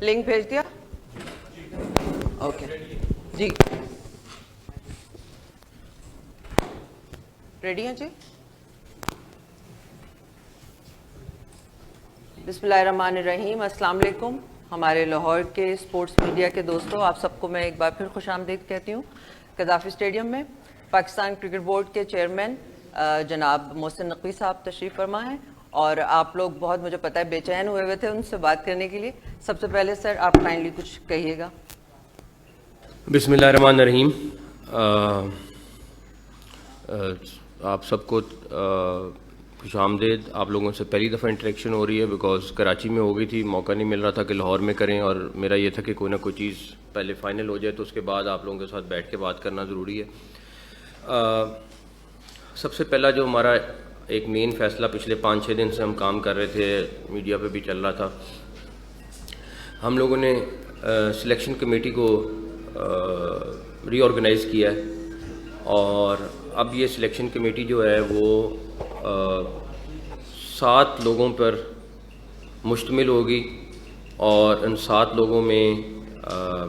Link بھیج دیا؟ Okay جی ready ہیں جی. بسم اللہ الرحمن الرحیم. السلام علیکم ہمارے لاہور کے اسپورٹس میڈیا کے دوستوں. آپ سب کو میں ایک بار پھر خوش آمدید کہتی ہوں. قذافی اسٹیڈیم میں پاکستان کرکٹ بورڈ کے چیئرمین جناب محسن نقوی صاحب تشریف فرما ہیں اور آپ لوگ بہت مجھے پتہ ہے بے چین ہوئے تھے ان سے بات کرنے کے لیے. سب سے پہلے سر آپ کائنڈلی کچھ کہیے گا. بسم اللہ الرحمن الرحیم. آپ سب کو خوش آمدید. آپ لوگوں سے پہلی دفعہ انٹریکشن ہو رہی ہے بیکاز کراچی میں ہو گئی تھی, موقع نہیں مل رہا تھا کہ لاہور میں کریں, اور میرا یہ تھا کہ کوئی نہ کوئی چیز پہلے فائنل ہو جائے تو اس کے بعد آپ لوگوں کے ساتھ بیٹھ کے بات کرنا ضروری ہے. سب سے پہلا جو ہمارا ایک مین فیصلہ پچھلے 5-6 دن سے ہم کام کر رہے تھے, میڈیا پہ بھی چل رہا تھا, ہم لوگوں نے سلیکشن کمیٹی کو ری آرگنائز کیا ہے اور اب یہ سلیکشن کمیٹی جو ہے وہ 7 لوگوں پر مشتمل ہوگی اور ان 7 لوگوں میں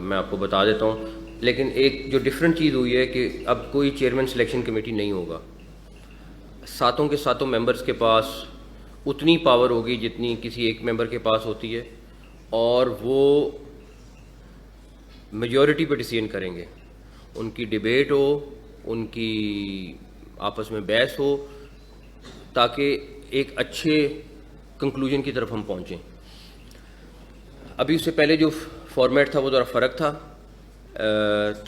میں آپ کو بتا دیتا ہوں. لیکن ایک جو ڈفرینٹ چیز ہوئی ہے کہ اب کوئی چیئرمین سلیکشن کمیٹی نہیں ہوگا. 7 کے 7 ممبرز کے پاس اتنی پاور ہوگی جتنی کسی ایک ممبر کے پاس ہوتی ہے, اور وہ میجورٹی پہ ڈیسیژن کریں گے. ان کی ڈیبیٹ ہو, ان کی آپس میں بحث ہو, تاکہ ایک اچھے کنکلوژن کی طرف ہم پہنچیں. ابھی اس سے پہلے جو فارمیٹ تھا وہ ذرا فرق تھا.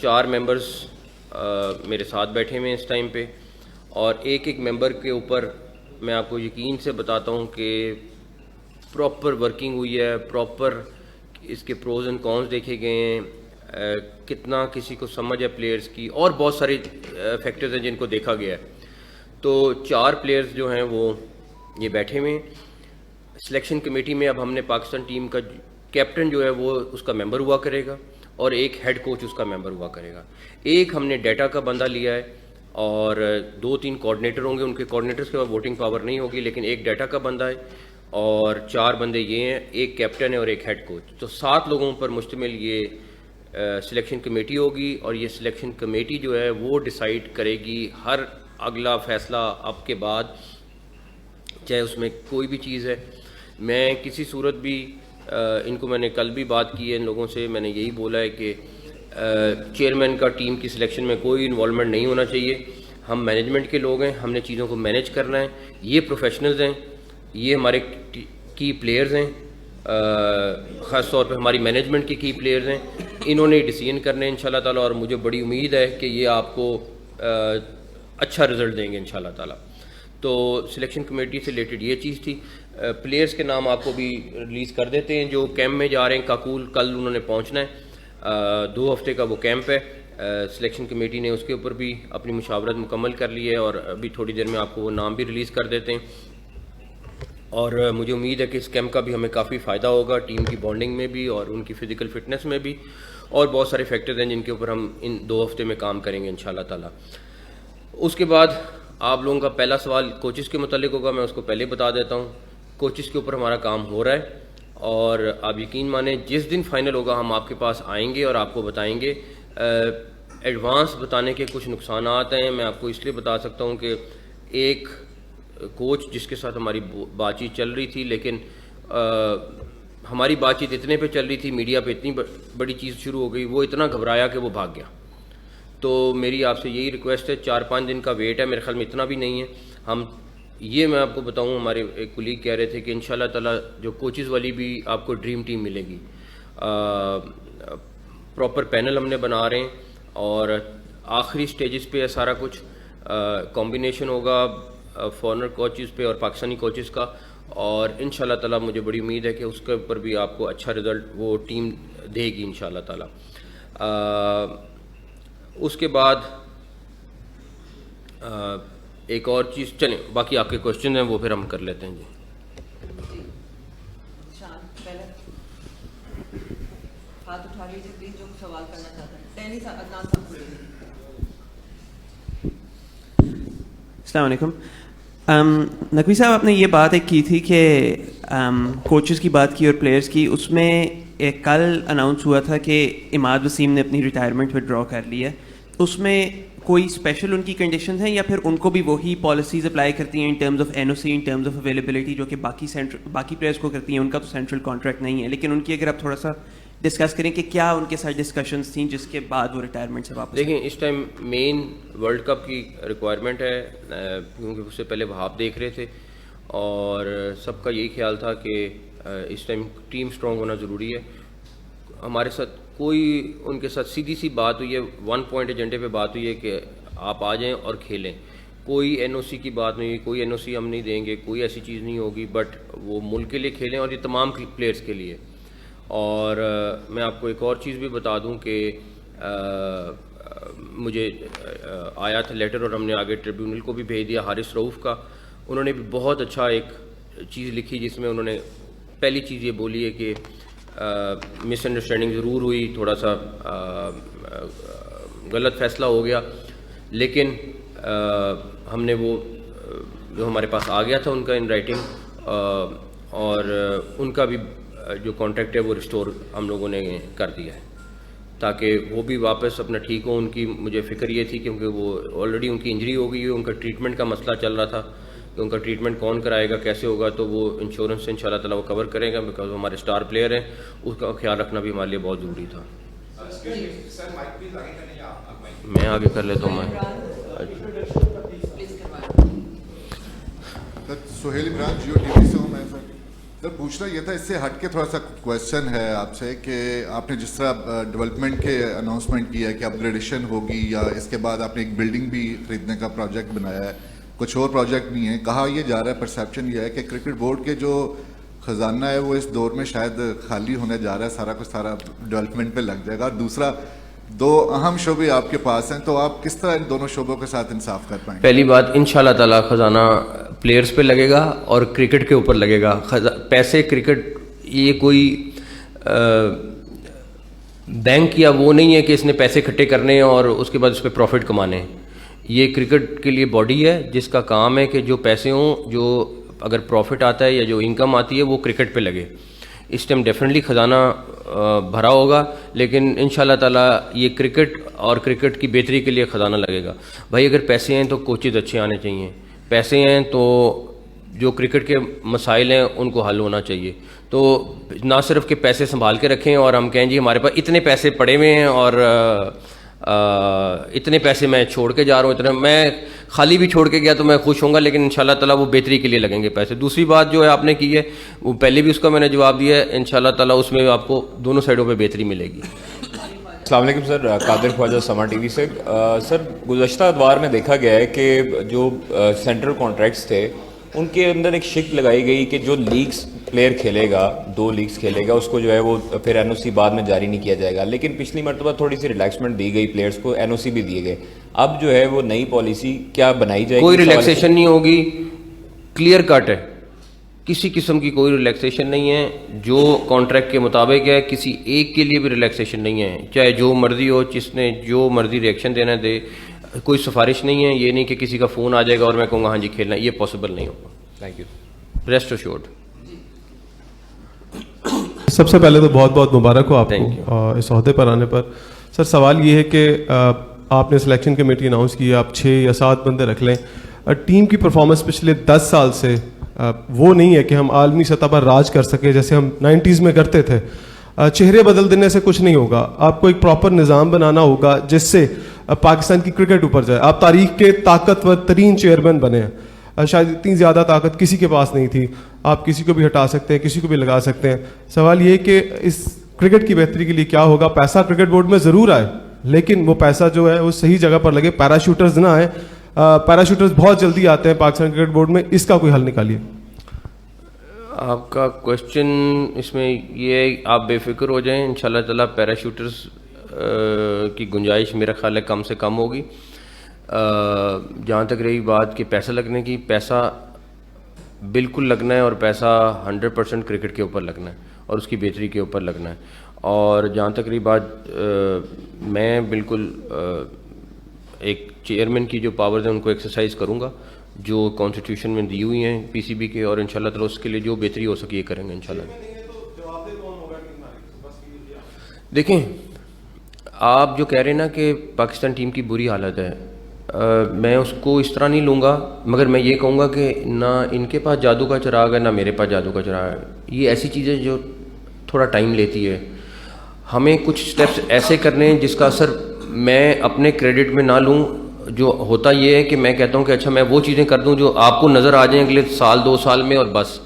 4 ممبرز میرے ساتھ بیٹھے ہوئے ہیں اس ٹائم پہ, اور ایک ممبر کے اوپر میں آپ کو یقین سے بتاتا ہوں کہ پراپر ورکنگ ہوئی ہے, پراپر اس کے پروز اینڈ کونز دیکھے گئے ہیں, کتنا کسی کو سمجھ ہے پلیئرز کی, اور بہت سارے فیکٹرز ہیں جن کو دیکھا گیا ہے. تو 4 پلیئرز جو ہیں وہ یہ بیٹھے ہوئے ہیں سلیکشن کمیٹی میں. اب ہم نے پاکستان ٹیم کا کیپٹن جو ہے وہ اس کا ممبر ہوا کرے گا, اور ایک ہیڈ کوچ اس کا ممبر ہوا کرے گا. ایک ہم نے ڈیٹا کا بندہ لیا ہے, اور 2-3 کوآرڈینیٹر ہوں گے. ان کے کوآرڈینیٹرز کے بعد ووٹنگ پاور نہیں ہوگی, لیکن ایک ڈیٹا کا بندہ ہے, اور 4 بندے یہ ہیں, ایک کیپٹن ہے اور ایک ہیڈ کوچ. تو 7 لوگوں پر مشتمل یہ سلیکشن کمیٹی ہوگی, اور یہ سلیکشن کمیٹی جو ہے وہ ڈیسائیڈ کرے گی ہر اگلا فیصلہ اب کے بعد, چاہے اس میں کوئی بھی چیز ہے. میں کسی صورت بھی ان کو میں نے کل بھی بات کی ہے ان لوگوں سے, میں نے یہی بولا ہے کہ چیئرمین کا ٹیم کی سلیکشن میں کوئی انوالومنٹ نہیں ہونا چاہیے. ہم مینجمنٹ کے لوگ ہیں, ہم نے چیزوں کو مینیج کرنا ہے. یہ پروفیشنلز ہیں, یہ ہمارے کی پلیئرز ہیں, خاص طور پہ ہماری مینجمنٹ کے کی پلیئرز ہیں. انہوں نے ڈیسیژن کرنے ہیں انشاءاللہ تعالیٰ, اور مجھے بڑی امید ہے کہ یہ آپ کو اچھا رزلٹ دیں گے انشاءاللہ تعالیٰ. تو سلیکشن کمیٹی سے ریلیٹڈ یہ چیز تھی. پلیئرز کے نام آپ کو بھی ریلیز کر دیتے ہیں جو کیمپ میں جا رہے ہیں. کاکول کل انہوں نے پہنچنا ہے, 2 ہفتے کا وہ کیمپ ہے. سلیکشن کمیٹی نے اس کے اوپر بھی اپنی مشاورت مکمل کر لی ہے, اور ابھی تھوڑی دیر میں آپ کو وہ نام بھی ریلیز کر دیتے ہیں. اور مجھے امید ہے کہ اس کیمپ کا بھی ہمیں کافی فائدہ ہوگا, ٹیم کی بانڈنگ میں بھی اور ان کی فزیکل فٹنس میں بھی, اور بہت سارے فیکٹرز ہیں جن کے اوپر ہم ان 2 ہفتے میں کام کریں گے انشاءاللہ تعالیٰ. اس کے بعد آپ لوگوں کا پہلا سوال کوچز کے متعلق ہوگا. میں اس کو پہلے بتا دیتا ہوں, کوچز کے اوپر ہمارا کام ہو رہا ہے, اور آپ یقین مانیں جس دن فائنل ہوگا ہم آپ کے پاس آئیں گے اور آپ کو بتائیں گے. ایڈوانس بتانے کے کچھ نقصانات ہیں. میں آپ کو اس لیے بتا سکتا ہوں کہ ایک کوچ جس کے ساتھ ہماری بات چیت چل رہی تھی, لیکن ہماری بات چیت اتنے پہ چل رہی تھی, میڈیا پہ اتنی بڑی چیز شروع ہو گئی, وہ اتنا گھبرایا کہ وہ بھاگ گیا. تو میری آپ سے یہی ریکویسٹ ہے, 4-5 دن کا ویٹ ہے, میرے خیال میں اتنا بھی نہیں ہے. ہم یہ میں آپ کو بتاؤں, ہمارے ایک کولیگ کہہ رہے تھے کہ انشاءاللہ تعالیٰ جو کوچز والی بھی آپ کو ڈریم ٹیم ملے گی. پراپر پینل ہم نے بنا رہے ہیں, اور آخری سٹیجز پہ ہے سارا کچھ. کمبینیشن ہوگا فارنر کوچز پہ اور پاکستانی کوچز کا, اور انشاءاللہ تعالیٰ مجھے بڑی امید ہے کہ اس کے اوپر بھی آپ کو اچھا رزلٹ وہ ٹیم دے گی انشاءاللہ تعالیٰ. اس کے بعد ایک اور چیز, چلیں باقی آپ کے کوشچن ہیں وہ پھر ہم کر لیتے ہیں. جی ہاتھ اٹھا لیجیے پلیز جو سوال کرنا چاہتے ہیں. السلام علیکم. نقوی صاحب, آپ نے یہ بات ایک کی تھی کہ کوچز کی بات کی اور پلیئرز کی, اس میں کل اناؤنس ہوا تھا کہ اماد وسیم نے اپنی ریٹائرمنٹ ودرا کر لی ہے, اس میں کوئی اسپیشل ان کی کنڈیشنز ہیں یا پھر ان کو بھی وہی پالیسیز اپلائی کرتی ہیں in terms of N O C, in terms of availability, جو کہ باقی پلیئرس کو کرتی ہیں؟ ان کا تو سینٹرل کانٹریکٹ نہیں ہے, لیکن ان کی اگر آپ تھوڑا سا ڈسکس کریں کہ کیا ان کے ساتھ ڈسکشنز تھیں جس کے بعد وہ ریٹائرمنٹ سے واپس؟ دیکھیں, اس ٹائم مین ورلڈ کپ کی ریکوائرمنٹ ہے, کیونکہ اس سے پہلے وہاب دیکھ رہے تھے اور سب کا یہی خیال تھا کہ اس ٹائم ٹیم اسٹرانگ ہونا ضروری ہے. ہمارے ساتھ کوئی ان کے ساتھ سیدھی سی بات ہوئی ہے, 1 پوائنٹ ایجنڈے پہ بات ہوئی ہے کہ آپ آ جائیں اور کھیلیں. کوئی این او سی کی بات نہیں ہوئی, کوئی این او سی ہم نہیں دیں گے, کوئی ایسی چیز نہیں ہوگی, بٹ وہ ملک کے لیے کھیلیں اور یہ تمام پلیئرس کے لیے. اور میں آپ کو ایک اور چیز بھی بتا دوں کہ مجھے آیا تھا لیٹر اور ہم نے آگے ٹریبیونل کو بھی بھیج دیا, حارث رؤوف کا. انہوں نے بھی بہت اچھا ایک چیز لکھی جس میں انہوں نے پہلی چیز یہ بولی ہے کہ مس انڈرسٹینڈنگ ضرور ہوئی, تھوڑا سا غلط فیصلہ ہو گیا, لیکن ہم نے وہ جو ہمارے پاس آ گیا تھا ان کا ان رائٹنگ, اور ان کا بھی جو کانٹریکٹ ہے وہ ریسٹور ہم لوگوں نے کر دیا ہے تاکہ وہ بھی واپس اپنا ٹھیک ہو. ان کی مجھے فکر یہ تھی کیونکہ وہ آلریڈی ان کی انجری ہو گئی ہے, ان کا ٹریٹمنٹ کا مسئلہ چل رہا تھا کہ ان کا ٹریٹمنٹ کون کرائے گا, کیسے ہوگا, تو وہ انشورنس سے انشاءاللہ تعالیٰ وہ کور کرے گا, بیکاز وہ ہمارے اسٹار پلیئر ہیں, اس کا خیال رکھنا بھی ہمارے لیے بہت ضروری تھا. میں آگے کر لیتا ہوں. سہیل عمران, جیو ٹی وی سے ہوں میں. سر پوچھنا یہ تھا, اس سے ہٹ کے تھوڑا سا کویشچن ہے آپ سے کہ آپ نے جس طرح ڈیولپمنٹ کے اناؤنسمنٹ کیا ہے کہ اپ گریڈیشن ہوگی, یا اس کے بعد آپ نے ایک بلڈنگ بھی خریدنے کا پروجیکٹ بنایا ہے, کچھ اور پروجیکٹ بھی ہیں, کہا یہ جا رہا ہے, پرسیپشن یہ ہے کہ کرکٹ بورڈ کے جو خزانہ ہے وہ اس دور میں شاید خالی ہونے جا رہا ہے, سارا کچھ سارا ڈیولپمنٹ پہ لگ جائے گا. اور دوسرا, 2 اہم شعبے آپ کے پاس ہیں, تو آپ کس طرح ان دونوں شعبوں کے ساتھ انصاف کر پائیں گے؟ پہلی بات, انشاءاللہ تعالیٰ خزانہ پلیئرز پہ لگے گا اور کرکٹ کے اوپر لگے گا. پیسے کرکٹ یہ کوئی بینک یا وہ نہیں ہے کہ اس نے پیسے اکٹھے کرنے ہیں اور اس کے بعد اس پہ پروفٹ کمانے ہیں. یہ کرکٹ کے لیے باڈی ہے جس کا کام ہے کہ جو پیسے ہوں, جو اگر پروفٹ آتا ہے یا جو انکم آتی ہے وہ کرکٹ پہ لگے. اس ٹائم ڈیفینیٹلی خزانہ بھرا ہوگا, لیکن انشاءاللہ تعالیٰ یہ کرکٹ اور کرکٹ کی بہتری کے لیے خزانہ لگے گا. بھائی اگر پیسے ہیں تو کوچز اچھے آنے چاہیے, پیسے ہیں تو جو کرکٹ کے مسائل ہیں ان کو حل ہونا چاہیے. تو نہ صرف کہ پیسے سنبھال کے رکھیں اور ہم کہیں جی ہمارے پاس اتنے پیسے پڑے ہوئے ہیں اور اتنے پیسے میں چھوڑ کے جا رہا ہوں, اتنا میں خالی بھی چھوڑ کے گیا تو میں خوش ہوں گا, لیکن انشاءاللہ تعالیٰ وہ بہتری کے لیے لگیں گے پیسے. دوسری بات جو ہے آپ نے کی ہے وہ پہلے بھی اس کا میں نے جواب دیا ہے, انشاءاللہ تعالیٰ اس میں آپ کو دونوں سائڈوں پہ بہتری ملے گی. السلام علیکم سر, قادر خواجہ سما ٹی وی سے. سر گزشتہ ادوار میں دیکھا گیا ہے کہ جو سینٹرل کانٹریکٹس تھے ان کے اندر ایک شک لگائی گئی کہ جو لیگز پلیئر کھیلے گا, 2 لیگز کھیلے گا, اس کو جو ہے وہ پھر این او سی بعد میں جاری نہیں کیا جائے گا. لیکن پچھلی مرتبہ تھوڑی سی ریلیکسمنٹ دی گئی پلیئرس کو, این او سی بھی دیے گئے. اب جو ہے وہ نئی پالیسی کیا بنائی جائے گی؟ کوئی ریلیکسیشن نہیں ہوگی, کلیئر کٹ ہے, کسی قسم کی کوئی ریلیکسیشن نہیں ہے. جو کانٹریکٹ کے مطابق ہے, کسی ایک کے لیے بھی ریلیکسیشن نہیں ہے, چاہے جو مرضی ہو, جس نے جو مرضی ریئیکشن دینا دے. کوئی سفارش نہیں ہے, یہ نہیں کہ کسی کا فون آ جائے گا اور میں کہوں گا ہاں جی کھیلنا, یہ پاسبل نہیں ہوگا. Thank you. Rest assured. سب سے پہلے تو بہت بہت مبارک ہو آپ کو اس عہدے پر آنے پر. سر سوال یہ ہے کہ آپ نے سلیکشن کمیٹی اناؤنس کی, آپ 6 یا 7 بندے رکھ لیں. ٹیم کی پرفارمنس پچھلے 10 سال سے وہ نہیں ہے کہ ہم عالمی سطح پر راج کر سکیں جیسے ہم 90s میں کرتے تھے. چہرے بدل دینے سے کچھ نہیں ہوگا, آپ کو ایک پراپر نظام بنانا ہوگا جس سے پاکستان کی کرکٹ اوپر جائے. آپ تاریخ کے طاقتور ترین چیئرمین بنے ہیں, شاید اتنی زیادہ طاقت کسی کے پاس نہیں تھی. آپ کسی کو بھی ہٹا سکتے ہیں, کسی کو بھی لگا سکتے ہیں. سوال یہ کہ اس کرکٹ کی بہتری کے لیے کیا ہوگا. پیسہ کرکٹ بورڈ میں ضرور آئے, لیکن وہ پیسہ جو ہے وہ صحیح جگہ پر لگے. پیراشوٹرز نہ آئیں, پیراشوٹرز بہت جلدی آتے ہیں پاکستان کرکٹ بورڈ میں, اس کا کوئی حل نکالیے. آپ کا کوشچن اس میں یہ ہے, آپ بے فکر ہو جائیں, انشاءاللہ تعالیٰ پیراشوٹرز کی گنجائش میرا خیال ہے کم سے کم ہوگی. جہاں تک رہی بات کہ پیسہ لگنے کی, پیسہ بالکل لگنا ہے اور پیسہ 100% کرکٹ کے اوپر لگنا ہے اور اس کی بہتری کے اوپر لگنا ہے. اور جہاں تک رہی بات, میں بالکل ایک چیئرمین کی جو پاورز ہیں ان کو ایکسرسائز کروں گا جو کانسٹیٹیوشن میں دی ہوئی ہیں پی سی بی کے, اور انشاءاللہ تعالیٰ اس کے لیے جو بہتری ہو سکے یہ کریں گے انشاءاللہ. دیکھیں آپ جو کہہ رہے ہیں نا کہ پاکستان ٹیم کی بری حالت ہے، میں اس کو اس طرح نہیں لوں گا، مگر میں یہ کہوں گا کہ نہ ان کے پاس جادو کا چراغ ہے نہ میرے پاس جادو کا چراغ ہے. یہ ایسی چیزیں جو تھوڑا ٹائم لیتی ہے. ہمیں کچھ سٹیپس ایسے کرنے ہیں جس کا اثر میں اپنے کریڈٹ میں نہ لوں. جو ہوتا یہ ہے کہ میں کہتا ہوں کہ اچھا میں وہ چیزیں کر دوں جو آپ کو نظر آ جائیں اگلے سال 2 سال میں، اور بس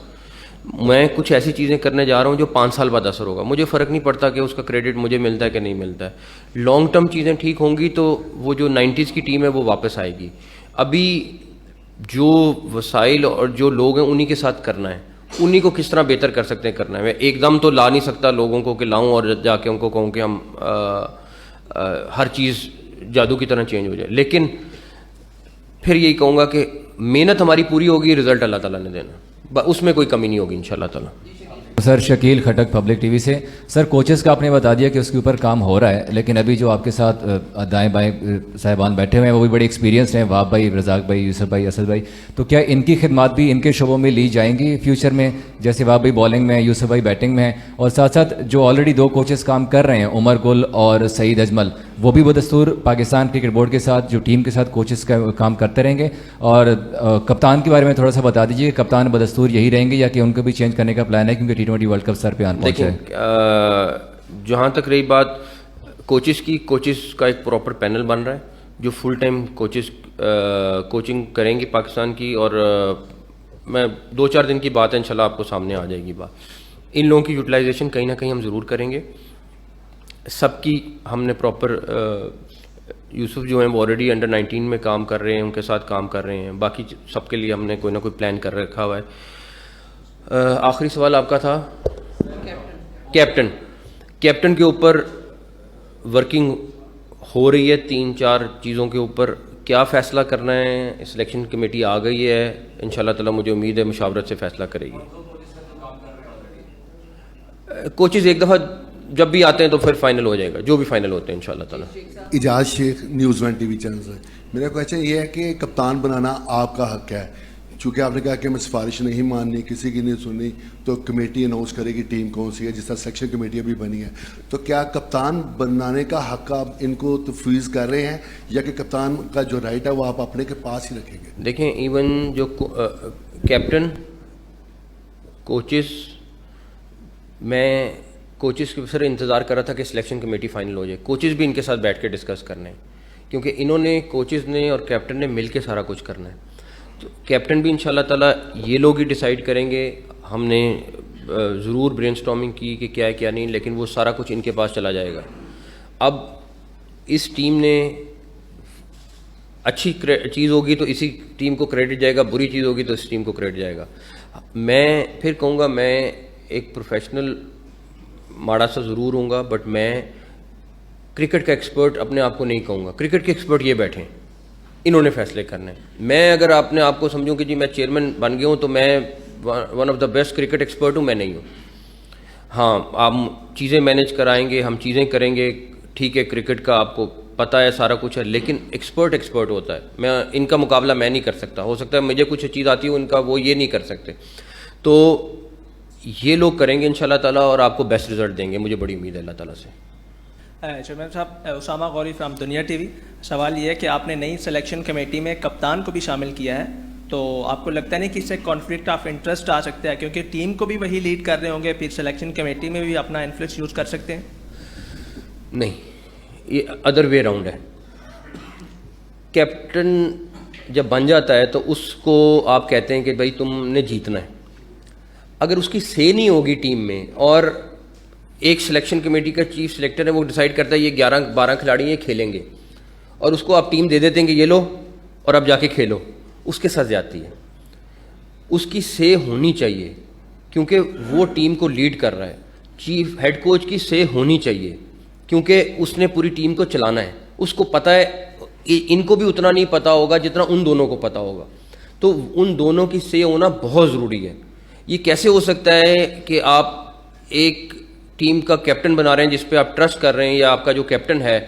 میں کچھ ایسی چیزیں کرنے جا رہا ہوں جو 5 سال بعد اثر ہوگا. مجھے فرق نہیں پڑتا کہ اس کا کریڈٹ مجھے ملتا ہے کہ نہیں ملتا ہے. لانگ ٹرم چیزیں ٹھیک ہوں گی تو وہ جو 90s کی ٹیم ہے وہ واپس آئے گی. ابھی جو وسائل اور جو لوگ ہیں انہی کے ساتھ کرنا ہے، انہی کو کس طرح بہتر کر سکتے ہیں کرنا ہے. میں ایک دم تو لا نہیں سکتا لوگوں کو کہ لاؤں اور جا کے ان کو کہوں کہ ہم ہر چیز جادو کی طرح چینج ہو جائے. لیکن پھر یہی کہوں گا کہ محنت ہماری پوری ہوگی، رزلٹ اللہ تعالیٰ نے دینا، اس میں کوئی کمی نہیں ہوگی انشاءاللہ تعالیٰ. Sir Shakeel Khattak public T V سے. سر کوچز کا آپ نے بتا دیا کہ اس کے اوپر کام ہو رہا ہے، لیکن ابھی جو آپ کے ساتھ دائیں بائیں صاحبان بیٹھے ہوئے ہیں وہ بھی بڑے ایکسپیرینسڈ ہیں، وہاب بھائی، رزاق بھائی، یوسف بھائی، اسد بھائی. تو کیا ان کی خدمات بھی ان کے شعبوں میں لی جائیں گی فیوچر میں؟ جیسے وہاب بھائی بالنگ میں ہیں، یوسف بھائی بیٹنگ میں ہیں، اور ساتھ ساتھ جو آلریڈی 2 کوچز کام کر رہے ہیں عمر گل اور سعید اجمل، وہ بھی بدستور پاکستان کرکٹ بورڈ کے ساتھ جو ٹیم کے ساتھ کوچز کا کام کرتے رہیں گے. اور کپتان کے بارے میں تھوڑا سا بتا دیجیے، کپتان بدستور یہی رہیں گے یا کہ ان کو بھی چینج کرنے کا پلان ہے کیونکہ T20 ورلڈ کپ سر پہ آن پہنچا ہے؟ دیکھیں جہاں تک رہی بات کوچز کی، کوچز کا ایک پراپر پینل بن رہا ہے جو فل ٹائم کوچنگ کریں گے پاکستان کی، اور میں 2-4 دن کی بات ہے انشاءاللہ آپ کو سامنے آ جائے گی بات. ان لوگوں کی یوٹیلائزیشن کہیں نہ کہیں ہم ضرور کریں گے. سب کی ہم نے پراپر یوسف جو ہیں وہ آلریڈی انڈر 19 میں کام کر رہے ہیں، ان کے ساتھ کام کر رہے ہیں. باقی سب کے لیے ہم نے کوئی نہ کوئی پلان کر رکھا ہوا ہے. آخری سوال آپ کا تھا کیپٹن کے اوپر ورکنگ ہو رہی ہے 3-4 چیزوں کے اوپر. کیا فیصلہ کرنا ہے سلیکشن کمیٹی آ گئی ہے، انشاءاللہ تعالیٰ مجھے امید ہے مشاورت سے فیصلہ کرے گی. کوچز ایک دفعہ جب بھی آتے ہیں تو پھر فائنل ہو جائے گا، جو بھی فائنل ہوتے ہیں انشاءاللہ تعالیٰ. اجاز شیخ، نیوز 1 TV چینل سے. میرا کویشچن یہ ہے کہ کپتان بنانا آپ کا حق ہے، چونکہ آپ نے کہا کہ میں سفارش نہیں ماننی، کسی کی نہیں سننی، تو کمیٹی اناؤنس کرے گی ٹیم کون سی ہے، جس طرح سلیکشن کمیٹی ابھی بنی ہے. تو کیا کپتان بنانے کا حق آپ ان کو تفویض کر رہے ہیں یا کہ کپتان کا جو رائٹ ہے وہ آپ اپنے کے پاس ہی رکھیں گے؟ دیکھیں ایون جو کیپٹن کوچز، میں کوچز کے سر انتظار کر رہا تھا کہ سلیکشن کمیٹی فائنل ہو جائے. کوچز بھی ان کے ساتھ بیٹھ کے ڈسکس کرنے ہیں کیونکہ انہوں نے کوچز نے اور کیپٹن نے مل کے سارا کچھ کرنا ہے. تو کیپٹن بھی انشاءاللہ تعالیٰ یہ لوگ ہی ڈیسائیڈ کریں گے. ہم نے ضرور برین اسٹارمنگ کی کہ کیا ہے کیا نہیں، لیکن وہ سارا کچھ ان کے پاس چلا جائے گا. اب اس ٹیم نے اچھی چیز ہوگی تو اسی ٹیم کو کریڈٹ جائے گا، بری چیز ہوگی تو اس ٹیم کو کریڈٹ جائے گا. میں پھر کہوں گا میں ایک پروفیشنل ماڑا سا ضرور ہوں گا، بٹ میں کرکٹ کا ایکسپرٹ اپنے آپ کو نہیں کہوں گا. کرکٹ کے ایکسپرٹ یہ بیٹھیں، انہوں نے فیصلے کرنے. میں اگر اپنے آپ کو سمجھوں کہ جی میں چیئرمین بن گیا ہوں تو میں one of the best cricket expert ہوں، میں نہیں ہوں. ہاں آپ چیزیں مینیج کرائیں گے، ہم چیزیں کریں گے، ٹھیک ہے کرکٹ کا آپ کو پتہ ہے سارا کچھ ہے، لیکن ایکسپرٹ ہوتا ہے. میں ان کا مقابلہ میں نہیں کر سکتا. ہو سکتا ہے مجھے کچھ چیز آتی ہو، ان کا وہ یہ نہیں کر سکتے. تو یہ لوگ کریں گے انشاءاللہ تعالیٰ اور آپ کو بیسٹ رزلٹ دیں گے، مجھے بڑی امید ہے اللہ تعالیٰ سے. چیئرمین صاحب، اسامہ غوری فرام دنیا ٹی وی. سوال یہ ہے کہ آپ نے نئی سلیکشن کمیٹی میں کپتان کو بھی شامل کیا ہے، تو آپ کو لگتا نہیں کہ اس سے کانفلکٹ آف انٹرسٹ آ سکتا ہے؟ کیونکہ ٹیم کو بھی وہی لیڈ کر رہے ہوں گے، پھر سلیکشن کمیٹی میں بھی اپنا انفلوئنس یوز کر سکتے ہیں. نہیں، یہ ادر وے راؤنڈ ہے. کیپٹن جب بن جاتا ہے تو اس کو آپ کہتے ہیں کہ بھائی تم نے جیتنا ہے. اگر اس کی سے نہیں ہوگی ٹیم میں، اور ایک سلیکشن کمیٹی کا چیف سلیکٹر ہے وہ ڈیسائیڈ کرتا ہے یہ 11-12 کھلاڑی یہ کھیلیں گے، اور اس کو آپ ٹیم دے دیتے ہیں کہ یہ لو اور اب جا کے کھیلو، اس کے ساتھ زیادتی ہے. اس کی سے ہونی چاہیے کیونکہ وہ ٹیم کو لیڈ کر رہا ہے. چیف ہیڈ کوچ کی سے ہونی چاہیے کیونکہ اس نے پوری ٹیم کو چلانا ہے. اس کو پتہ ہے، ان کو بھی اتنا نہیں پتہ ہوگا جتنا ان دونوں کو پتہ ہوگا. تو ان دونوں کی سے ہونا بہت ضروری ہے. یہ کیسے ہو سکتا ہے کہ آپ ایک ٹیم کا کیپٹن بنا رہے ہیں جس پہ آپ ٹرسٹ کر رہے ہیں، یا آپ کا جو کیپٹن ہے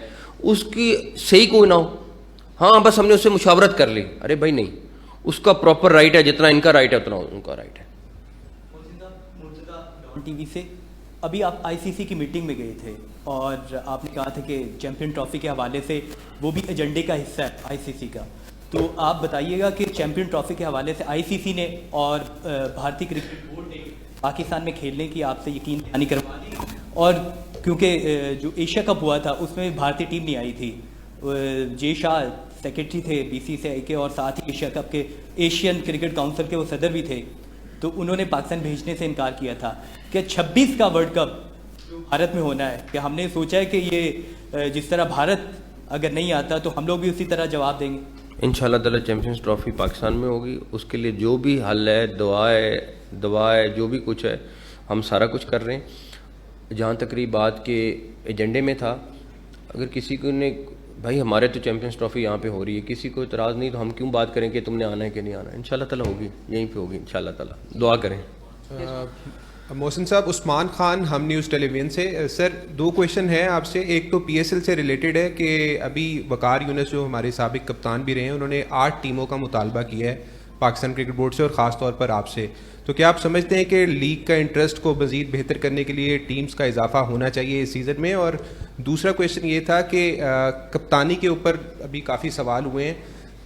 اس کی صحیح کوئی نہ ہو، ہاں بس ہم نے اس سے مشاورت کر لی. ارے بھائی نہیں، اس کا پراپر رائٹ ہے، جتنا ان کا رائٹ ہے اتنا ان کا رائٹ ہے. ٹی وی سے ابھی آپ آئی سی سی کی میٹنگ میں گئے تھے اور آپ نے کہا تھا کہ چیمپئن ٹرافی کے حوالے سے وہ بھی ایجنڈے کا حصہ ہے آئی سی سی کا. تو آپ بتائیے گا کہ چیمپئن ٹرافی کے حوالے سے آئی سی سی نے اور بھارتی کرکٹ بورڈ نے پاکستان میں کھیلنے کی آپ سے یقین دہانی کروا دی, اور کیونکہ جو ایشیا کپ ہوا تھا اس میں بھارتی ٹیم نہیں آئی تھی, جے شاہ سیکرٹری تھے بی سی سی آئی کے اور ساتھ ہی ایشیا کپ کے ایشین کرکٹ کونسل کے وہ صدر بھی تھے, تو انہوں نے پاکستان بھیجنے سے انکار کیا تھا کہ 26 کا ورلڈ کپ بھارت میں ہونا ہے, کہ ہم نے سوچا ہے کہ یہ جس طرح بھارت اگر نہیں آتا تو ہم لوگ بھی اسی طرح جواب دیں گے. انشاءاللہ تعالی چیمپئنز ٹرافی پاکستان میں ہوگی, اس کے لیے جو بھی حل ہے, دعا ہے, جو بھی کچھ ہے ہم سارا کچھ کر رہے ہیں. جہاں تک رہی بات کے ایجنڈے میں تھا, اگر کسی کو نے بھائی ہمارے تو چیمپئنز ٹرافی یہاں پہ ہو رہی ہے, کسی کو اعتراض نہیں, تو ہم کیوں بات کریں کہ تم نے آنا ہے کہ نہیں آنا ہے. انشاءاللہ تعالی ہوگی, یہیں پہ ہوگی انشاءاللہ تعالی, دعا کریں. محسن صاحب, عثمان خان, ہم نیوز ٹیلی ویژن سے. سر 2 کویشچن ہیں آپ سے. ایک تو پی ایس ایل سے ریلیٹڈ ہے کہ ابھی وقار یونس جو ہمارے سابق کپتان بھی رہے ہیں, انہوں نے 8 ٹیموں کا مطالبہ کیا ہے پاکستان کرکٹ بورڈ سے اور خاص طور پر آپ سے. تو کیا آپ سمجھتے ہیں کہ لیگ کا انٹرسٹ کو مزید بہتر کرنے کے لیے ٹیمز کا اضافہ ہونا چاہیے اس سیزن میں؟ اور دوسرا کویشچن یہ تھا کہ کپتانی کے اوپر ابھی کافی سوال ہوئے ہیں.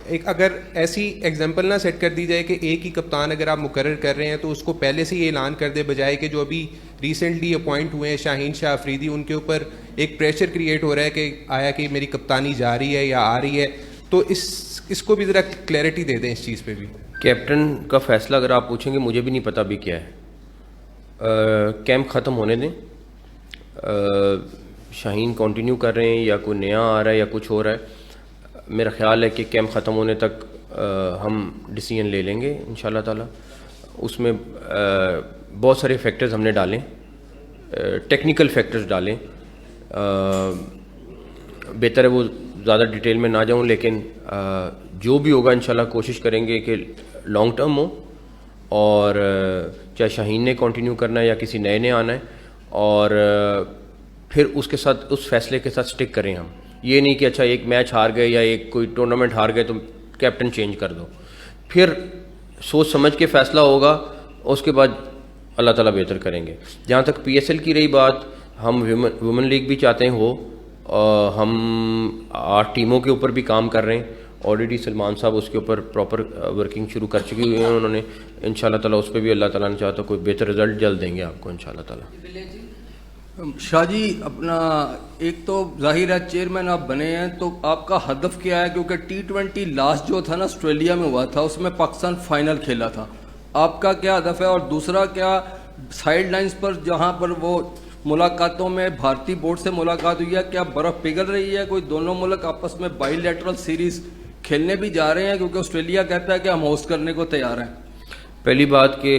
ایک اگر ایسی ایگزامپل نہ سیٹ کر دی جائے کہ ایک ہی کپتان اگر آپ مقرر کر رہے ہیں تو اس کو پہلے سے یہ اعلان کر دے, بجائے کہ جو ابھی ریسنٹلی اپوائنٹ ہوئے ہیں شاہین شاہ افریدی, ان کے اوپر ایک پریشر کریٹ ہو رہا ہے کہ آیا کہ میری کپتانی جا رہی ہے یا آ رہی ہے. تو اس کو بھی ذرا کلیئرٹی دے دیں اس چیز پہ بھی. کیپٹن کا فیصلہ اگر آپ پوچھیں گے, مجھے بھی نہیں پتہ بھی کیا ہے. کیمپ ختم ہونے دیں, شاہین کنٹینیو کر رہے ہیں یا کوئی نیا آ رہا ہے یا کچھ ہو رہا ہے. میرا خیال ہے کہ کیمپ ختم ہونے تک ہم ڈیسیژن لے لیں گے انشاءاللہ تعالی. اس میں بہت سارے فیکٹرز ہم نے ڈالیں, ٹیکنیکل فیکٹرز ڈالیں. بہتر ہے وہ زیادہ ڈیٹیل میں نہ جاؤں, لیکن جو بھی ہوگا انشاءاللہ کوشش کریں گے کہ لانگ ٹرم ہو, اور چاہے شاہین نے کنٹینیو کرنا ہے یا کسی نئے نے آنا ہے, اور پھر اس کے ساتھ اس فیصلے کے ساتھ سٹک کریں ہم. یہ نہیں کہ اچھا ایک میچ ہار گئے یا ایک کوئی ٹورنامنٹ ہار گئے تو کیپٹن چینج کر دو. پھر سوچ سمجھ کے فیصلہ ہوگا, اس کے بعد اللہ تعالیٰ بہتر کریں گے. جہاں تک پی ایس ایل کی رہی بات, ہم ویمن لیگ بھی چاہتے ہیں ہو, ہم 8 ٹیموں کے اوپر بھی کام کر رہے ہیں. آلریڈی سلمان صاحب اس کے اوپر پراپر ورکنگ شروع کر چکی ہوئی ہیں انہوں نے. انشاءاللہ تعالیٰ اس پہ بھی اللہ تعالیٰ نے چاہتا کوئی بہتر رزلٹ جلد دیں گے آپ کو انشاءاللہ تعالیٰ. شاہ جی, اپنا ایک تو ظاہر ہے چیئرمین آپ بنے ہیں, تو آپ کا ہدف کیا ہے؟ کیونکہ T20 لاسٹ جو تھا نا آسٹریلیا میں ہوا تھا, اس میں پاکستان فائنل کھیلا تھا. آپ کا کیا ہدف ہے؟ اور دوسرا کیا سائیڈ لائنز پر جہاں پر وہ ملاقاتوں میں بھارتی بورڈ سے ملاقات ہوئی ہے, کیا برف پگھل رہی ہے؟ کوئی دونوں ملک آپس میں بائی لیٹرل سیریز کھیلنے بھی جا رہے ہیں؟ کیونکہ آسٹریلیا کہتا ہے کہ ہم ہوسٹ کرنے کو تیار ہیں. پہلی بات کہ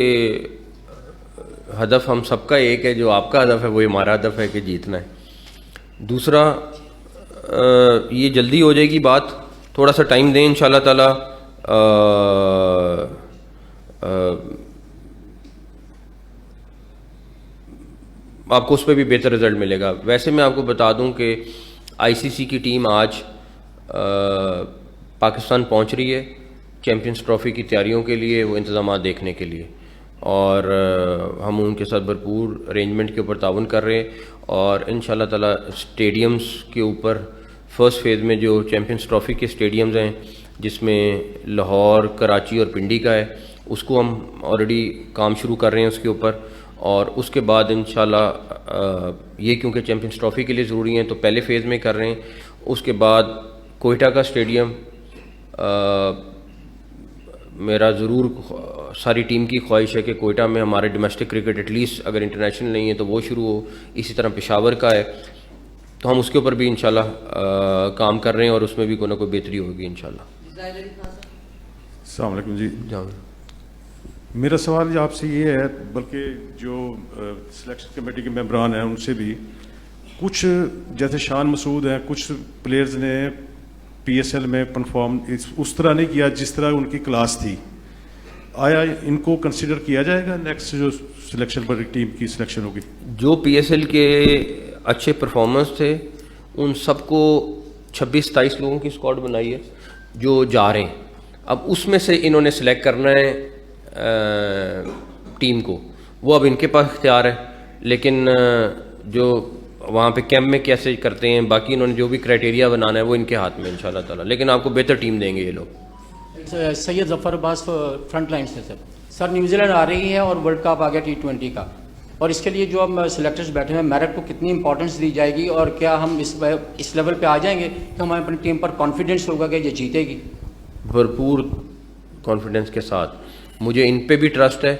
ہدف ہم سب کا ایک ہے, جو آپ کا ہدف ہے وہی ہمارا ہدف ہے کہ جیتنا ہے. دوسرا یہ جلدی ہو جائے گی بات, تھوڑا سا ٹائم دیں انشاءاللہ تعالیٰ. آپ کو اس پہ بھی بہتر رزلٹ ملے گا. ویسے میں آپ کو بتا دوں کہ آئی سی سی کی ٹیم آج پاکستان پہنچ رہی ہے چیمپئنز ٹرافی کی تیاریوں کے لیے, وہ انتظامات دیکھنے کے لیے, اور ہم ان کے ساتھ بھرپور ارینجمنٹ کے اوپر تعاون کر رہے ہیں. اور انشاءاللہ تعالیٰ اسٹیڈیمز کے اوپر فرسٹ فیز میں جو چیمپئنز ٹرافی کے اسٹیڈیمز ہیں, جس میں لاہور, کراچی اور پنڈی کا ہے, اس کو ہم آلریڈی کام شروع کر رہے ہیں اس کے اوپر. اور اس کے بعد انشاءاللہ یہ کیونکہ چیمپئنز ٹرافی کے لیے ضروری ہیں تو پہلے فیز میں کر رہے ہیں. اس کے بعد کوئٹہ کا اسٹیڈیم میرا ضرور ساری ٹیم کی خواہش ہے کہ کوئٹہ میں ہمارے ڈومیسٹک کرکٹ ایٹ لیسٹ اگر انٹرنیشنل نہیں ہے تو وہ شروع ہو. اسی طرح پشاور کا ہے, تو ہم اس کے اوپر بھی انشاءاللہ کام کر رہے ہیں, اور اس میں بھی کوئی نہ کوئی بہتری ہوگی انشاءاللہ. السلام علیکم جی. میرا سوال آپ سے یہ ہے, بلکہ جو سلیکشن کمیٹی کے ممبران ہیں ان سے بھی, کچھ جیسے شان مسعود ہیں, کچھ پلیئرز نے پی ایس ایل میں پرفارم اس طرح نہیں کیا جس طرح ان کی کلاس تھی. آیا ان کو کنسیڈر کیا جائے گا نیکسٹ جو سلیکشن پر ٹیم کی سلیکشن ہوگی؟ جو پی ایس ایل کے اچھے پرفارمنس تھے ان سب کو 26-27 لوگوں کی اسکواڈ بنائی ہے جو جا رہے ہیں. اب اس میں سے انہوں نے سلیکٹ کرنا ہے ٹیم کو, وہ اب ان کے پاس اختیار ہے. لیکن جو وہاں پہ کیمپ میں کیسے کرتے ہیں باقی انہوں نے جو بھی کرائٹیریا بنانا ہے وہ ان کے ہاتھ میں انشاءاللہ تعالیٰ, لیکن آپ کو بہتر ٹیم دیں گے یہ لوگ. سید ظفر عباس فرنٹ لائن سے سر نیوزی لینڈ آ رہی ہے اور ورلڈ کپ آ گیا T20 کا, اور اس کے لیے جو اب سلیکٹرز بیٹھے ہیں میرٹ کو کتنی امپورٹنس دی جائے گی, اور کیا ہم اس لیول پہ آ جائیں گے کہ ہماری اپنی ٹیم پر کانفیڈنس ہوگا کہ یہ جیتے گی؟ بھرپور کانفیڈنس کے ساتھ, مجھے ان پہ بھی ٹرسٹ ہے.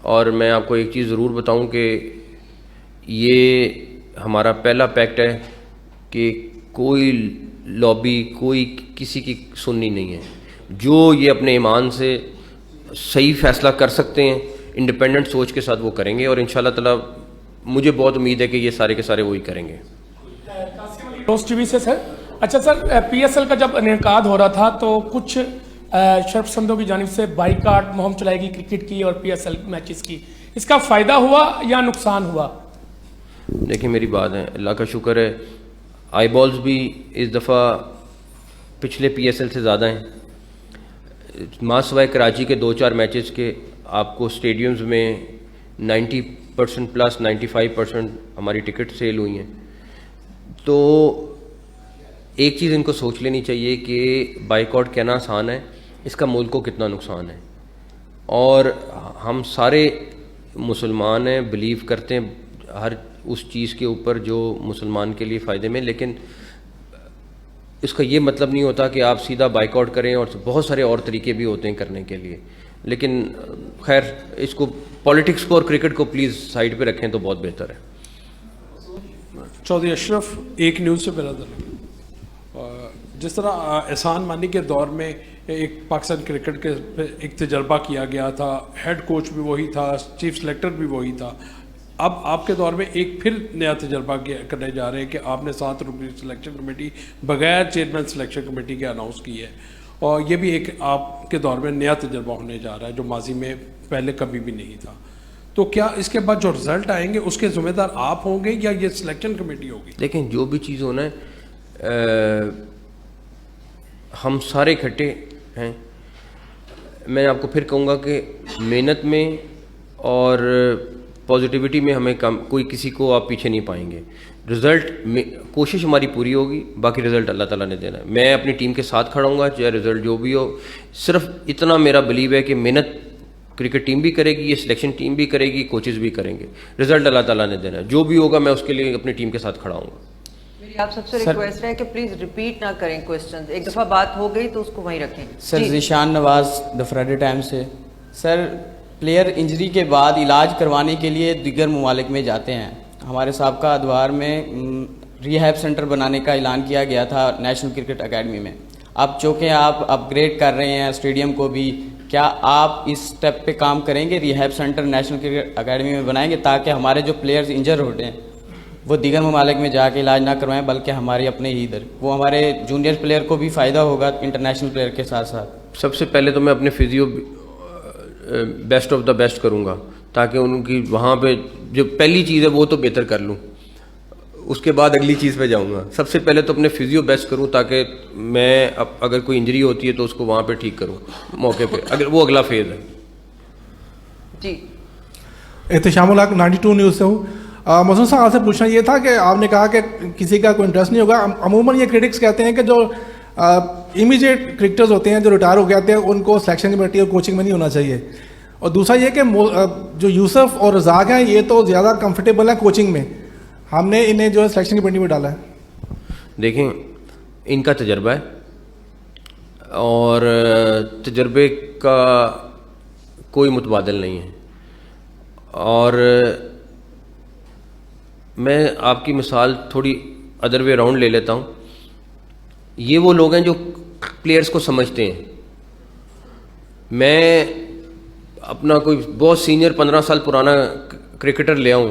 اور میں آپ کو ایک چیز ضرور بتاؤں کہ یہ ہمارا پہلا پیکٹ ہے کہ کوئی لابی, کوئی کسی کی سننی نہیں ہے. جو یہ اپنے ایمان سے صحیح فیصلہ کر سکتے ہیں انڈیپینڈنٹ سوچ کے ساتھ وہ کریں گے, اور انشاءاللہ تعالیٰ مجھے بہت امید ہے کہ یہ سارے کے سارے وہی کریں گے. ٹی وی سے سر. اچھا سر, PSL کا جب انعقاد ہو رہا تھا تو کچھ شرف پسندوں کی جانب سے بائیکاٹ مہم چلائی گئی کرکٹ کی اور PSL میچز کی, اس کا فائدہ ہوا یا نقصان ہوا؟ دیکھیں میری بات ہے, اللہ کا شکر ہے آئی بالز بھی اس دفعہ پچھلے PSL سے زیادہ ہیں. ماں سوائے کراچی کے 2-4 میچز کے آپ کو اسٹیڈیمز میں 90% پلس 95% ہماری ٹکٹ سیل ہوئی ہیں. تو ایک چیز ان کو سوچ لینی چاہیے کہ بائیکاٹ کہنا آسان ہے, اس کا ملک کو کتنا نقصان ہے. اور ہم سارے مسلمان ہیں, بلیو کرتے ہیں ہر اس چیز کے اوپر جو مسلمان کے لیے فائدے میں, لیکن اس کا یہ مطلب نہیں ہوتا کہ آپ سیدھا بائیکاٹ کریں, اور بہت سارے اور طریقے بھی ہوتے ہیں کرنے کے لیے. لیکن خیر اس کو پولیٹکس کو اور کرکٹ کو پلیز سائڈ پہ رکھیں تو بہت بہتر ہے. چودھری اشرف, ایک نیوز سے برادر. جس طرح احسان مانی کے دور میں ایک پاکستان کرکٹ کے ایک تجربہ کیا گیا تھا, ہیڈ کوچ بھی وہی تھا, چیف سلیکٹر بھی وہی تھا, اب آپ کے دور میں ایک پھر نیا تجربہ کرنے جا رہے ہیں کہ آپ نے 7 رکنی سلیکشن کمیٹی بغیر چیئرمین سلیکشن کمیٹی کے اناؤنس کی ہے, اور یہ بھی ایک آپ کے دور میں نیا تجربہ ہونے جا رہا ہے جو ماضی میں پہلے کبھی بھی نہیں تھا. تو کیا اس کے بعد جو رزلٹ آئیں گے اس کے ذمہ دار آپ ہوں گے یا یہ سلیکشن کمیٹی ہوگی؟ لیکن جو بھی چیز ہونا ہے ہم سارے اکٹھے ہیں. میں آپ کو پھر کہوں گا کہ محنت میں اور پازیٹیوٹی میں ہمیں کوئی کسی کو آپ پیچھے نہیں پائیں گے. رزلٹ کوشش ہماری پوری ہوگی, باقی رزلٹ اللہ تعالیٰ نے دینا ہے. میں اپنی ٹیم کے ساتھ کھڑا ہوں گا چاہے رزلٹ جو بھی ہو. صرف اتنا میرا بلیو ہے کہ محنت کرکٹ ٹیم بھی کرے گی, یہ سلیکشن ٹیم بھی کرے گی, کوچز بھی کریں گے. رزلٹ اللہ تعالیٰ نے دینا ہے, جو بھی ہوگا میں اس کے لیے اپنی ٹیم کے ساتھ کھڑا ہوں گا. میری آپ سب سے ریکویسٹ ہے کہ پلیز ریپیٹ نہ کریں کویسچنز, ایک دفعہ بات ہو گئی تو اس کو وہیں رکھیں. سر ذیشان نواز دا فرائیڈے ٹائم سے. سر پلیئر انجری کے بعد علاج کروانے کے لیے دیگر ممالک میں جاتے ہیں. ہمارے سابقہ ادوار میں ریہیب سینٹر بنانے کا اعلان کیا گیا تھا نیشنل کرکٹ اکیڈمی میں. اب چونکہ آپ اپ گریڈ کر رہے ہیں اسٹیڈیم کو بھی, کیا آپ اس اسٹیپ پہ کام کریں گے, rehab centre national cricket academy میں بنائیں گے تاکہ ہمارے جو پلیئرز انجر ہوتے ہیں وہ دیگر ممالک میں جا کے علاج نہ کروائیں بلکہ ہمارے اپنے ہی ادھر, وہ ہمارے جونیئر پلیئر کو بھی فائدہ ہوگا انٹرنیشنل پلیئر کے ساتھ ساتھ. سب سے پہلے تو میں اپنے physio best of the best کروں گا تاکہ ان کی وہاں پہ جو پہلی چیز ہے وہ تو بہتر کر لوں, اس کے بعد اگلی چیز پہ جاؤں گا. سب سے پہلے تو اپنے فزیو بیسٹ کروں تاکہ میں اگر کوئی انجری ہوتی ہے تو اس کو وہاں پہ ٹھیک کروں موقع پہ, اگر وہ اگلا فیز ہے. جی احتشام الحق 92 نیوز سے ہوں. محسن صاحب آپ سے پوچھنا یہ تھا کہ آپ نے کہا کہ کسی کا کوئی انٹرسٹ نہیں ہوگا. عموماً یہ کرٹکس کہتے ہیں کہ جو امیجیٹ کرکٹرز ہوتے ہیں جو ریٹائر ہو جاتے ہیں ان کو سلیکشن کمیٹی اور کوچنگ میں نہیں ہونا چاہیے. اور دوسرا یہ کہ جو یوسف اور رزاق ہیں یہ تو زیادہ کمفرٹیبل ہیں کوچنگ میں, ہم نے انہیں جو ہے سلیکشن کمیٹی میں ڈالا ہے. دیکھیں ان کا تجربہ ہے اور تجربے کا کوئی متبادل نہیں ہے. اور میں آپ کی مثال تھوڑی ادر وے راؤنڈ لے لیتا ہوں. یہ وہ لوگ ہیں جو پلیئرز کو سمجھتے ہیں. میں اپنا کوئی بہت سینئر 15 سال پرانا کرکٹر لے آؤں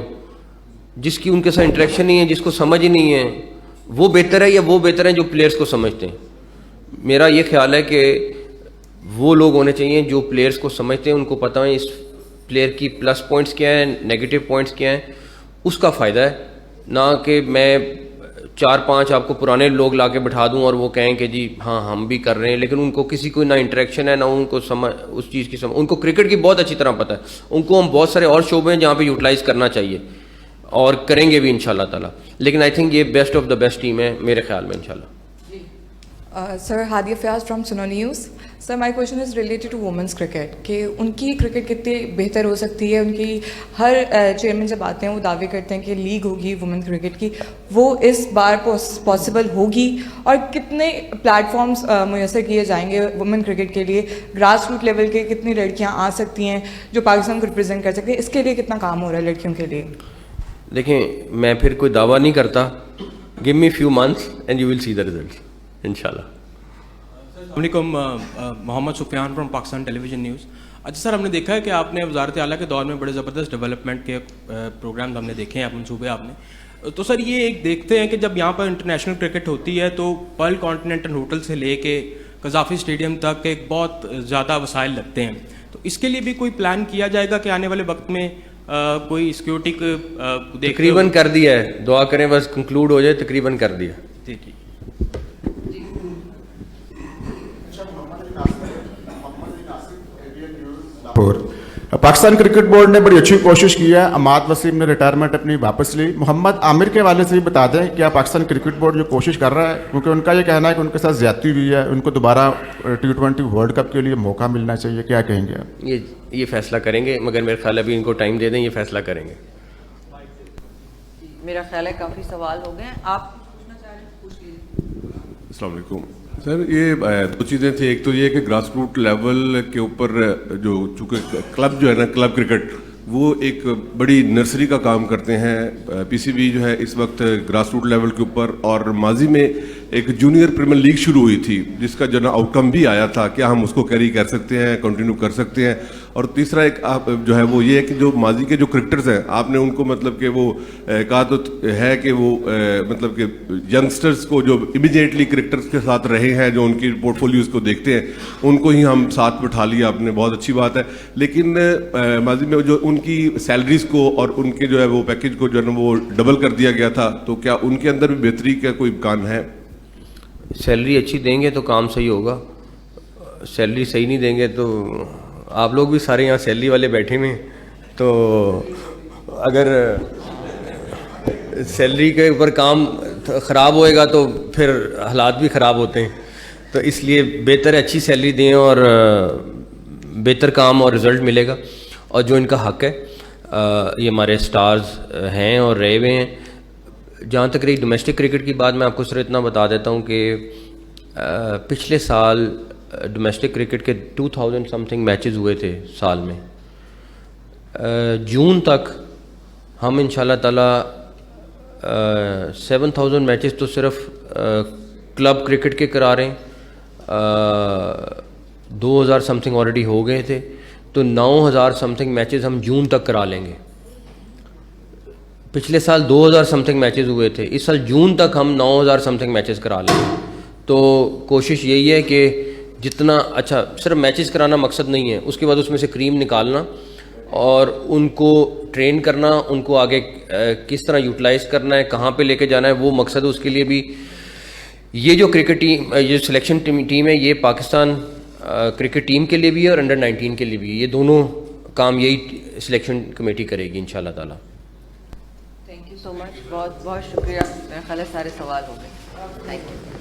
جس کی ان کے ساتھ انٹریکشن نہیں ہے, جس کو سمجھ ہی نہیں ہے, وہ بہتر ہے یا وہ بہتر ہیں جو پلیئرز کو سمجھتے ہیں؟ میرا یہ خیال ہے کہ وہ لوگ ہونے چاہیے جو پلیئرز کو سمجھتے ہیں, ان کو پتہ ہے اس پلیئر کی پلس پوائنٹس کیا ہیں, نیگیٹو پوائنٹس کیا ہیں, اس کا فائدہ ہے. نہ کہ میں 4-5 آپ کو پرانے لوگ لا کے بٹھا دوں اور وہ کہیں کہ جی ہاں ہم بھی کر رہے ہیں, لیکن ان کو کسی کو نہ انٹریکشن ہے, نہ ان کو سمجھ اس چیز کی ان کو کرکٹ کی بہت اچھی طرح پتہ ہے. ان کو ہم بہت سارے اور شعبے ہیں جہاں پہ یوٹیلائز کرنا چاہیے اور کریں گے بھی انشاءاللہ تعالیٰ. لیکن آئی تھنک یہ best of the best team ہے میرے خیال میں انشاءاللہ. Sir Hadia Fayyaz from Suno news. Sir my question is related to women's cricket کہ ان کی کرکٹ کتنی بہتر ہو سکتی ہے. ان کی ہر چیئرمین جب آتے ہیں وہ دعوے کرتے ہیں کہ لیگ ہوگی وومن کرکٹ کی, وہ اس بار پاسبل ہوگی, اور کتنے پلیٹ فارمز میسر کیے جائیں گے وومن کرکٹ کے لیے, گراس روٹ لیول کے کتنی لڑکیاں آ سکتی ہیں جو پاکستان کو ریپرزینٹ کر سکتی ہیں, اس کے لیے کتنا کام ہو رہا ہے لڑکیوں کے لیے؟ دیکھیں میں پھر کوئی دعویٰ نہیں کرتا, give me few months and you will see the results انشاءاللہ. السلام علیکم, Muhammad Sufyan from Pakistan television news. اچھا سر, ہم نے دیکھا ہے کہ آپ نے وزارت اعلیٰ کے دور میں بڑے زبردست ڈیولپمنٹ کے پروگرامز ہم نے دیکھے ہیں, منصوبے آپ نے. تو سر یہ ایک دیکھتے ہیں کہ جب یہاں پر انٹرنیشنل کرکٹ ہوتی ہے تو پرل کانٹیننٹل ہوٹل سے لے کے قذافی اسٹیڈیم تک ایک بہت زیادہ وسائل لگتے ہیں. تو اس کے لیے بھی کوئی پلان کیا جائے گا کہ آنے والے وقت میں کوئی سیکورٹی کو تقریباً کر دیا ہے, دعا کریں بس کنکلوڈ ہو جائے, تقریباً کر دیا. ٹھیک ہے. پاکستان کرکٹ بورڈ نے بڑی اچھی کوشش کی ہے, اماد وسیم نے ریٹائرمنٹ اپنی واپس لی. محمد عامر کے حوالے سے بھی بتا دیں کیا پاکستان کرکٹ بورڈ جو کوشش کر رہا ہے, کیونکہ ان کا یہ کہنا ہے کہ ان کے ساتھ زیادتی ہوئی ہے, ان کو دوبارہ T20 ورلڈ کپ کے لیے موقع ملنا چاہیے, کیا کہیں گے آپ؟ یہ فیصلہ کریں گے, مگر میرے خیال ہے ابھی ان کو ٹائم دے دیں, یہ فیصلہ کریں گے. میرا خیال ہے کافی سوال ہو گئے ہیں, آپ پوچھنا چاہ رہے ہیں پوچھ لیجیے. السلام علیکم سر. یہ دو چیزیں تھیں, ایک تو یہ کہ گراس روٹ لیول کے اوپر جو چونکہ کلب جو ہے نا, کلب کرکٹ وہ ایک بڑی نرسری کا کام کرتے ہیں. پی سی بی جو ہے اس وقت گراس روٹ لیول کے اوپر, اور ماضی میں ایک جونیئر پریمیئر لیگ شروع ہوئی تھی جس کا جو نا آؤٹ کم بھی آیا تھا, کیا ہم اس کو کیری کر سکتے ہیں, کنٹینیو کر سکتے ہیں. اور تیسرا ایک جو ہے وہ یہ ہے کہ جو ماضی کے جو کرکٹرز ہیں آپ نے ان کو مطلب کہ وہ کہا تو ہے کہ وہ مطلب کہ ینگسٹرز کو جو امیڈیٹلی کرکٹرز کے ساتھ رہے ہیں, جو ان کی پورٹ فولیوز کو دیکھتے ہیں, ان کو ہی ہم ساتھ بٹھا لیا آپ نے, بہت اچھی بات ہے. لیکن ماضی میں جو ان کی سیلریز کو اور ان کے جو ہے وہ پیکج کو جو ہے نا وہ ڈبل کر دیا گیا تھا, تو کیا ان کے اندر بھی بہتری کا کوئی امکان ہے؟ سیلری اچھی دیں گے تو کام صحیح ہوگا, سیلری صحیح نہیں دیں گے تو آپ لوگ بھی سارے یہاں سیلری والے بیٹھے ہوئے ہیں, تو اگر سیلری کے اوپر کام خراب ہوئے گا تو پھر حالات بھی خراب ہوتے ہیں. تو اس لیے بہتر ہے اچھی سیلری دیں اور بہتر کام اور رزلٹ ملے گا. اور جو ان کا حق ہے, یہ ہمارے سٹارز ہیں اور رہے ہوئے ہیں. جہاں تک رہی ڈومیسٹک کرکٹ کی بات, میں آپ کو صرف اتنا بتا دیتا ہوں کہ پچھلے سال ڈومیسٹک کرکٹ کے 2000 سم تھنگ میچز ہوئے تھے سال میں. جون تک ہم انشاءاللہ تعالیٰ 7000 میچز تو صرف کلب کرکٹ کے کرا رہے ہیں, 2000 سم تھنگ آلریڈی ہو گئے تھے, تو 9000 سم تھنگ میچز ہم جون تک کرا لیں گے. پچھلے سال 2000 سم تھنگ میچز ہوئے تھے, اس سال جون تک ہم 9000 سم تھنگ میچز کرا لیں گے. تو کوشش یہی ہے کہ جتنا اچھا, صرف میچز کرانا مقصد نہیں ہے, اس کے بعد اس میں سے کریم نکالنا اور ان کو ٹرین کرنا, ان کو آگے کس طرح یوٹیلائز کرنا ہے, کہاں پہ لے کے جانا ہے, وہ مقصد ہے. اس کے لیے بھی یہ جو کرکٹ ٹیم, یہ سلیکشن ٹیم ہے, یہ پاکستان کرکٹ ٹیم کے لیے بھی ہے اور انڈر 19 کے لیے بھی ہے. یہ دونوں کام یہی سلیکشن کمیٹی کرے گی انشاءاللہ تعالیٰ. تھینک یو سو مچ, بہت بہت شکریہ. میرا خیال ہے سارے سوال ہو گئے. Thank you.